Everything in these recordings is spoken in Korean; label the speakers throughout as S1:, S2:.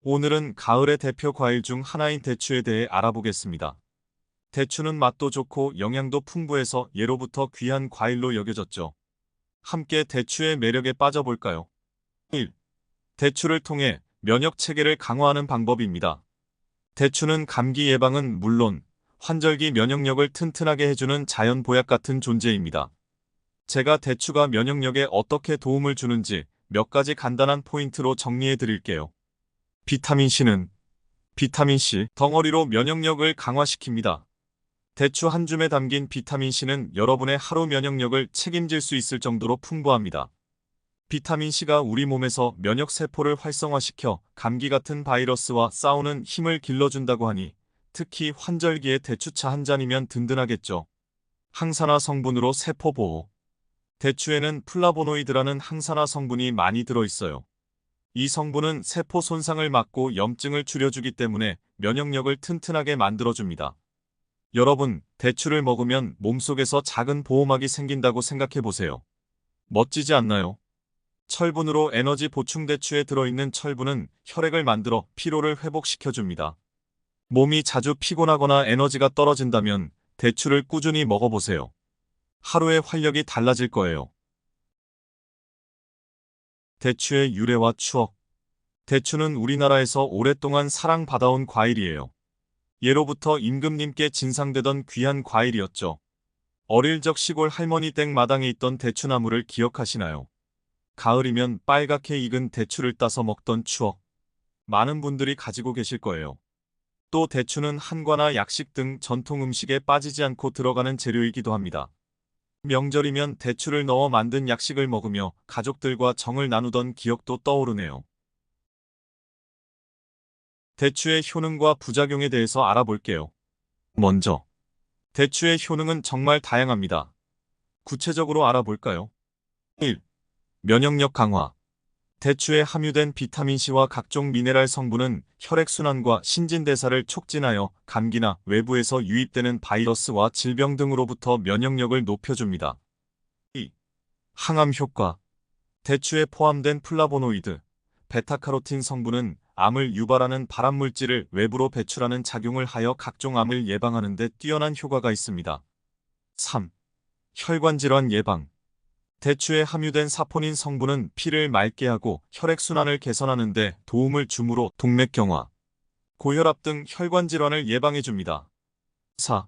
S1: 오늘은 가을의 대표 과일 중 하나인 대추에 대해 알아보겠습니다. 대추는 맛도 좋고 영양도 풍부해서 예로부터 귀한 과일로 여겨졌죠. 함께 대추의 매력에 빠져볼까요? 1. 대추를 통해 면역 체계를 강화하는 방법입니다. 대추는 감기 예방은 물론 환절기 면역력을 튼튼하게 해주는 자연 보약 같은 존재입니다. 제가 대추가 면역력에 어떻게 도움을 주는지 몇 가지 간단한 포인트로 정리해 드릴게요. 비타민C 덩어리로 면역력을 강화시킵니다. 대추 한 줌에 담긴 비타민C는 여러분의 하루 면역력을 책임질 수 있을 정도로 풍부합니다. 비타민C가 우리 몸에서 면역세포를 활성화시켜 감기 같은 바이러스와 싸우는 힘을 길러준다고 하니 특히 환절기에 대추차 한 잔이면 든든하겠죠. 항산화 성분으로 세포 보호. 대추에는 플라보노이드라는 항산화 성분이 많이 들어있어요. 이 성분은 세포 손상을 막고 염증을 줄여주기 때문에 면역력을 튼튼하게 만들어줍니다. 여러분, 대추를 먹으면 몸속에서 작은 보호막이 생긴다고 생각해보세요. 멋지지 않나요? 철분으로 에너지 보충. 대추에 들어있는 철분은 혈액을 만들어 피로를 회복시켜줍니다. 몸이 자주 피곤하거나 에너지가 떨어진다면 대추를 꾸준히 먹어보세요. 하루의 활력이 달라질 거예요. 대추의 유래와 추억. 대추는 우리나라에서 오랫동안 사랑받아온 과일이에요. 예로부터 임금님께 진상되던 귀한 과일이었죠. 어릴 적 시골 할머니 댁 마당에 있던 대추나무를 기억하시나요? 가을이면 빨갛게 익은 대추를 따서 먹던 추억. 많은 분들이 가지고 계실 거예요. 또 대추는 한과나 약식 등 전통 음식에 빠지지 않고 들어가는 재료이기도 합니다. 명절이면 대추를 넣어 만든 약식을 먹으며 가족들과 정을 나누던 기억도 떠오르네요. 대추의 효능과 부작용에 대해서 알아볼게요. 먼저, 대추의 효능은 정말 다양합니다. 구체적으로 알아볼까요? 1. 면역력 강화. 대추에 함유된 비타민C와 각종 미네랄 성분은 혈액순환과 신진대사를 촉진하여 감기나 외부에서 유입되는 바이러스와 질병 등으로부터 면역력을 높여줍니다. 2. 항암 효과. 대추에 포함된 플라보노이드, 베타카로틴 성분은 암을 유발하는 발암물질을 외부로 배출하는 작용을 하여 각종 암을 예방하는 데 뛰어난 효과가 있습니다. 3. 혈관질환 예방. 대추에 함유된 사포닌 성분은 피를 맑게 하고 혈액순환을 개선하는 데 도움을 주므로 동맥경화, 고혈압 등 혈관 질환을 예방해줍니다. 4.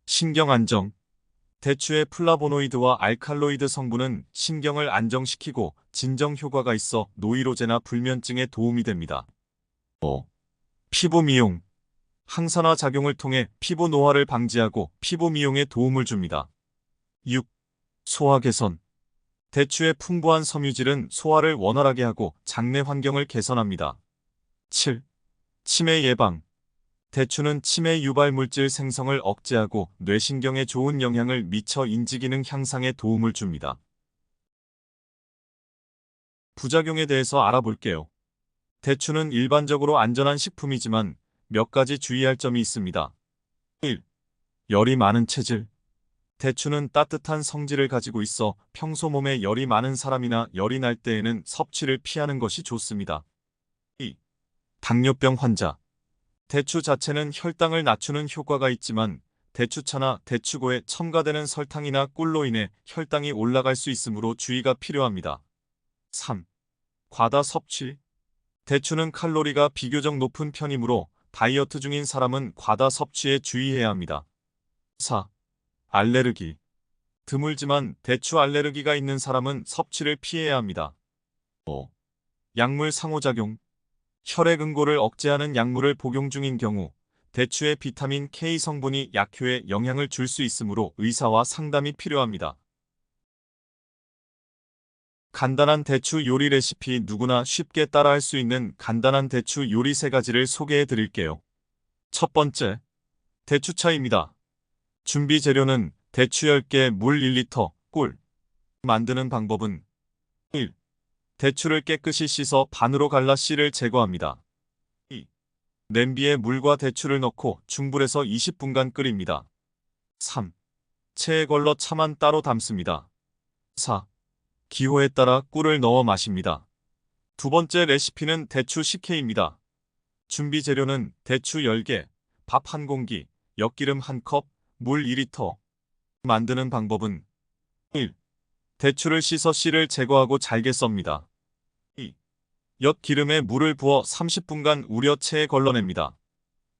S1: 신경 안정. 대추의 플라보노이드와 알칼로이드 성분은 신경을 안정시키고 진정 효과가 있어 노이로제나 불면증에 도움이 됩니다. 5. 피부 미용. 항산화 작용을 통해 피부 노화를 방지하고 피부 미용에 도움을 줍니다. 6. 소화 개선. 대추의 풍부한 섬유질은 소화를 원활하게 하고 장내 환경을 개선합니다. 7. 치매 예방. 대추는 치매 유발 물질 생성을 억제하고 뇌신경에 좋은 영향을 미쳐 인지기능 향상에 도움을 줍니다. 부작용에 대해서 알아볼게요. 대추는 일반적으로 안전한 식품이지만 몇 가지 주의할 점이 있습니다. 1. 열이 많은 체질. 대추는 따뜻한 성질을 가지고 있어 평소 몸에 열이 많은 사람이나 열이 날 때에는 섭취를 피하는 것이 좋습니다. 2. 당뇨병 환자. 대추 자체는 혈당을 낮추는 효과가 있지만 대추차나 대추고에 첨가되는 설탕이나 꿀로 인해 혈당이 올라갈 수 있으므로 주의가 필요합니다. 3. 과다 섭취. 대추는 칼로리가 비교적 높은 편이므로 다이어트 중인 사람은 과다 섭취에 주의해야 합니다. 4. 알레르기. 드물지만 대추 알레르기가 있는 사람은 섭취를 피해야 합니다. 5. 약물 상호작용. 혈액 응고를 억제하는 약물을 복용 중인 경우 대추의 비타민 K 성분이 약효에 영향을 줄 수 있으므로 의사와 상담이 필요합니다. 간단한 대추 요리 레시피. 누구나 쉽게 따라할 수 있는 간단한 대추 요리 3가지를 소개해 드릴게요. 첫 번째, 대추차입니다. 준비 재료는 대추 10개, 물 1리터, 꿀. 만드는 방법은 1. 대추를 깨끗이 씻어 반으로 갈라 씨를 제거합니다. 2. 냄비에 물과 대추를 넣고 중불에서 20분간 끓입니다. 3. 체에 걸러 차만 따로 담습니다. 4. 기호에 따라 꿀을 넣어 마십니다. 두 번째 레시피는 대추 식혜입니다. 준비 재료는 대추 10개, 밥 1공기, 엿기름 1컵, 물 2리터. 만드는 방법은 1. 대추를 씻어 씨를 제거하고 잘게 썹니다. 2. 엿기름에 물을 부어 30분간 우려 체에 걸러냅니다.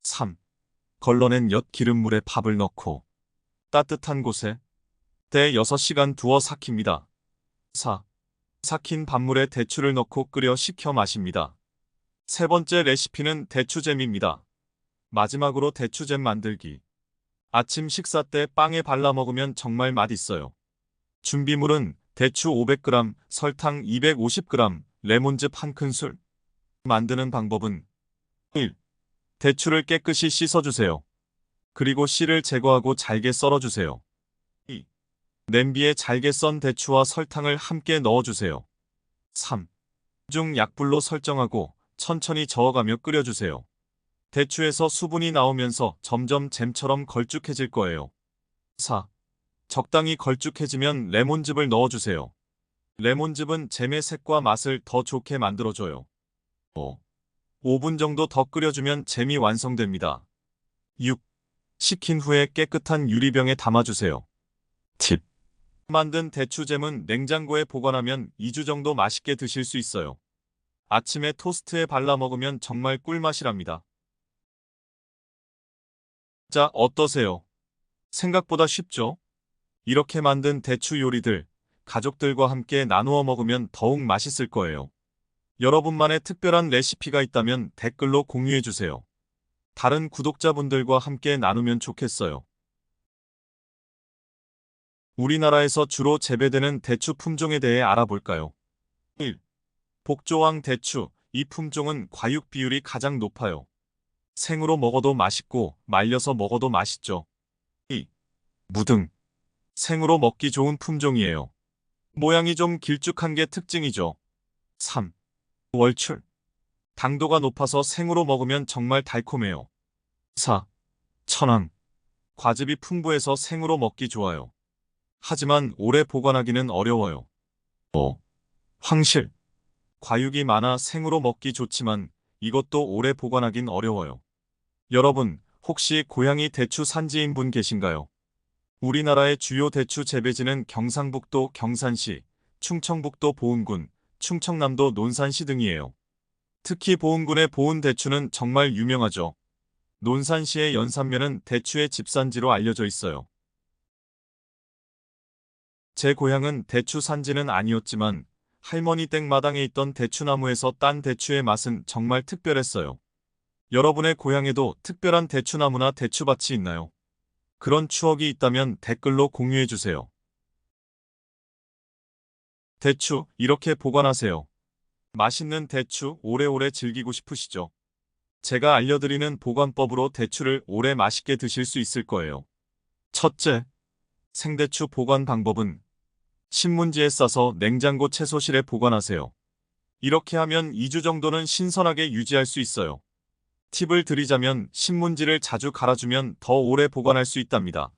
S1: 3. 걸러낸 엿기름물에 밥을 넣고 따뜻한 곳에 대 6시간 두어 삭힙니다. 4. 삭힌 밥물에 대추를 넣고 끓여 식혀 마십니다. 세 번째 레시피는 대추잼입니다. 마지막으로 대추잼 만들기. 아침 식사 때 빵에 발라 먹으면 정말 맛있어요. 준비물은 대추 500g, 설탕 250g, 레몬즙 1큰술. 만드는 방법은 1. 대추를 깨끗이 씻어주세요. 그리고 씨를 제거하고 잘게 썰어주세요. 2. 냄비에 잘게 썬 대추와 설탕을 함께 넣어주세요. 3. 중 약불로 설정하고 천천히 저어가며 끓여주세요. 대추에서 수분이 나오면서 점점 잼처럼 걸쭉해질 거예요. 4. 적당히 걸쭉해지면 레몬즙을 넣어주세요. 레몬즙은 잼의 색과 맛을 더 좋게 만들어줘요. 5. 5분 정도 더 끓여주면 잼이 완성됩니다. 6. 식힌 후에 깨끗한 유리병에 담아주세요. 팁. 만든 대추잼은 냉장고에 보관하면 2주 정도 맛있게 드실 수 있어요. 아침에 토스트에 발라 먹으면 정말 꿀맛이랍니다. 자, 어떠세요? 생각보다 쉽죠? 이렇게 만든 대추 요리들, 가족들과 함께 나누어 먹으면 더욱 맛있을 거예요. 여러분만의 특별한 레시피가 있다면 댓글로 공유해주세요. 다른 구독자분들과 함께 나누면 좋겠어요. 우리나라에서 주로 재배되는 대추 품종에 대해 알아볼까요? 1. 복조왕 대추. 이 품종은 과육 비율이 가장 높아요. 생으로 먹어도 맛있고 말려서 먹어도 맛있죠. 2. 무등. 생으로 먹기 좋은 품종이에요. 모양이 좀 길쭉한 게 특징이죠. 3. 월출. 당도가 높아서 생으로 먹으면 정말 달콤해요. 4. 천황. 과즙이 풍부해서 생으로 먹기 좋아요. 하지만 오래 보관하기는 어려워요. 5. 황실. 과육이 많아 생으로 먹기 좋지만 이것도 오래 보관하긴 어려워요. 여러분, 혹시 고향이 대추 산지인 분 계신가요? 우리나라의 주요 대추 재배지는 경상북도 경산시, 충청북도 보은군, 충청남도 논산시 등이에요. 특히 보은군의 보은 대추는 정말 유명하죠. 논산시의 연산면은 대추의 집산지로 알려져 있어요. 제 고향은 대추 산지는 아니었지만 할머니 댁 마당에 있던 대추나무에서 딴 대추의 맛은 정말 특별했어요. 여러분의 고향에도 특별한 대추나무나 대추밭이 있나요? 그런 추억이 있다면 댓글로 공유해주세요. 대추, 이렇게 보관하세요. 맛있는 대추 오래오래 즐기고 싶으시죠? 제가 알려드리는 보관법으로 대추를 오래 맛있게 드실 수 있을 거예요. 첫째, 생대추 보관 방법은 신문지에 싸서 냉장고 채소실에 보관하세요. 이렇게 하면 2주 정도는 신선하게 유지할 수 있어요. 팁을 드리자면 신문지를 자주 갈아주면 더 오래 보관할 수 있답니다.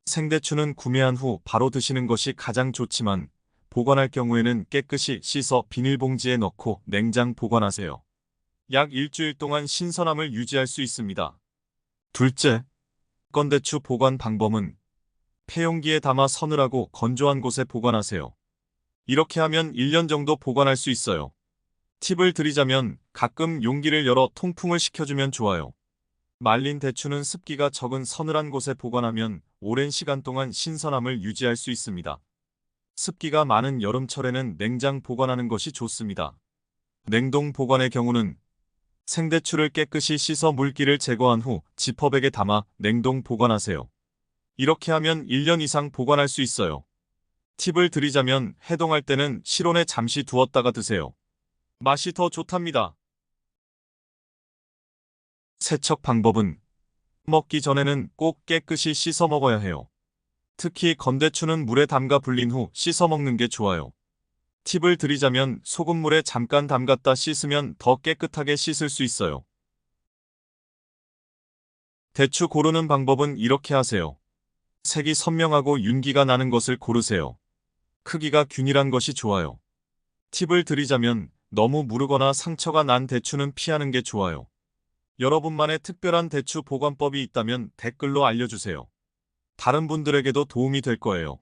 S1: 생대추는 구매한 후 바로 드시는 것이 가장 좋지만 보관할 경우에는 깨끗이 씻어 비닐봉지에 넣고 냉장 보관하세요. 약 일주일 동안 신선함을 유지할 수 있습니다. 둘째, 건대추 보관 방법은 폐용기에 담아 서늘하고 건조한 곳에 보관하세요. 이렇게 하면 1년 정도 보관할 수 있어요. 팁을 드리자면 가끔 용기를 열어 통풍을 시켜주면 좋아요. 말린 대추는 습기가 적은 서늘한 곳에 보관하면 오랜 시간 동안 신선함을 유지할 수 있습니다. 습기가 많은 여름철에는 냉장 보관하는 것이 좋습니다. 냉동 보관의 경우는 생대추를 깨끗이 씻어 물기를 제거한 후 지퍼백에 담아 냉동 보관하세요. 이렇게 하면 1년 이상 보관할 수 있어요. 팁을 드리자면 해동할 때는 실온에 잠시 두었다가 드세요. 맛이 더 좋답니다. 세척 방법은 먹기 전에는 꼭 깨끗이 씻어 먹어야 해요. 특히 건대추는 물에 담가 불린 후 씻어 먹는 게 좋아요. 팁을 드리자면 소금물에 잠깐 담갔다 씻으면 더 깨끗하게 씻을 수 있어요. 대추 고르는 방법은 이렇게 하세요. 색이 선명하고 윤기가 나는 것을 고르세요. 크기가 균일한 것이 좋아요. 팁을 드리자면 너무 무르거나 상처가 난 대추는 피하는 게 좋아요. 여러분만의 특별한 대추 보관법이 있다면 댓글로 알려주세요. 다른 분들에게도 도움이 될 거예요.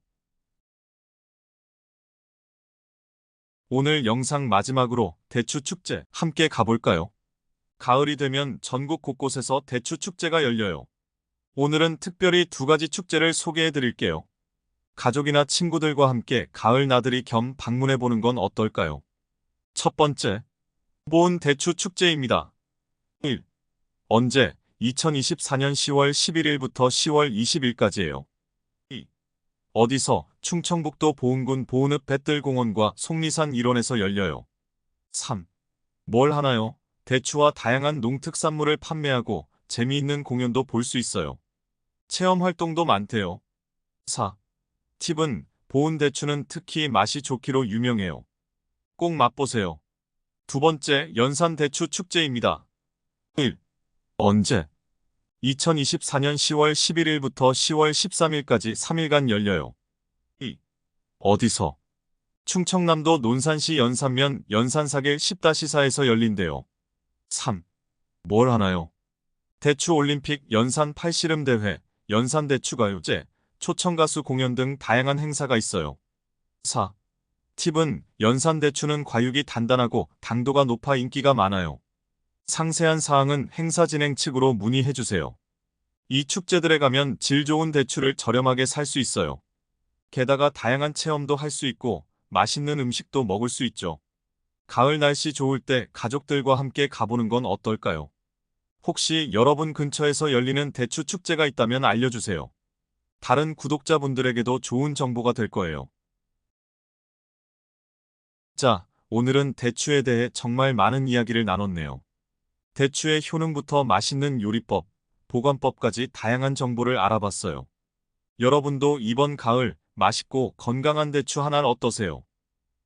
S1: 오늘 영상 마지막으로 대추 축제 함께 가볼까요? 가을이 되면 전국 곳곳에서 대추 축제가 열려요. 오늘은 특별히 두 가지 축제를 소개해 드릴게요. 가족이나 친구들과 함께 가을 나들이 겸 방문해 보는 건 어떨까요? 첫 번째, 보은 대추 축제입니다. 1. 언제? 2024년 10월 11일부터 10월 20일까지예요. 2. 어디서? 충청북도 보은군 보은읍 뱃들공원과 속리산 일원에서 열려요. 3. 뭘 하나요? 대추와 다양한 농특산물을 판매하고 재미있는 공연도 볼 수 있어요. 체험 활동도 많대요. 4. 팁은 보은 대추는 특히 맛이 좋기로 유명해요. 꼭 맛보세요. 두 번째, 연산 대추 축제입니다. 1. 언제? 2024년 10월 11일부터 10월 13일까지 3일간 열려요. 2. 어디서? 충청남도 논산시 연산면 연산사길 10-4에서 열린대요. 3. 뭘 하나요? 대추올림픽 연산 팔씨름대회, 연산대추가요제, 초청가수 공연 등 다양한 행사가 있어요. 4. 팁은 연산대추는 과육이 단단하고 당도가 높아 인기가 많아요. 상세한 사항은 행사 진행 측으로 문의해주세요. 이 축제들에 가면 질 좋은 대추를 저렴하게 살 수 있어요. 게다가 다양한 체험도 할 수 있고 맛있는 음식도 먹을 수 있죠. 가을 날씨 좋을 때 가족들과 함께 가보는 건 어떨까요? 혹시 여러분 근처에서 열리는 대추 축제가 있다면 알려주세요. 다른 구독자분들에게도 좋은 정보가 될 거예요. 자, 오늘은 대추에 대해 정말 많은 이야기를 나눴네요. 대추의 효능부터 맛있는 요리법, 보관법까지 다양한 정보를 알아봤어요. 여러분도 이번 가을 맛있고 건강한 대추 하나 어떠세요?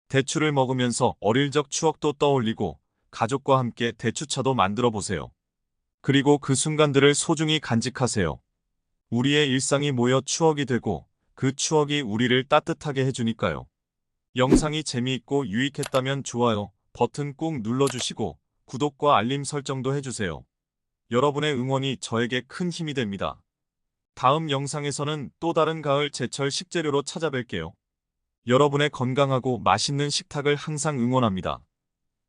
S1: 대추를 먹으면서 어릴 적 추억도 떠올리고 가족과 함께 대추차도 만들어 보세요. 그리고 그 순간들을 소중히 간직하세요. 우리의 일상이 모여 추억이 되고 그 추억이 우리를 따뜻하게 해주니까요. 영상이 재미있고 유익했다면 좋아요 버튼 꾹 눌러주시고 구독과 알림 설정도 해주세요. 여러분의 응원이 저에게 큰 힘이 됩니다. 다음 영상에서는 또 다른 가을 제철 식재료로 찾아뵐게요. 여러분의 건강하고 맛있는 식탁을 항상 응원합니다.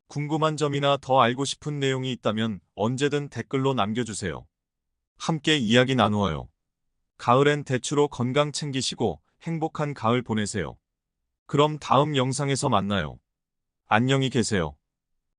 S1: 궁금한 점이나 더 알고 싶은 내용이 있다면 언제든 댓글로 남겨주세요. 함께 이야기 나누어요. 가을엔 대추로 건강 챙기시고 행복한 가을 보내세요. 그럼 다음 영상에서 만나요. 안녕히 계세요.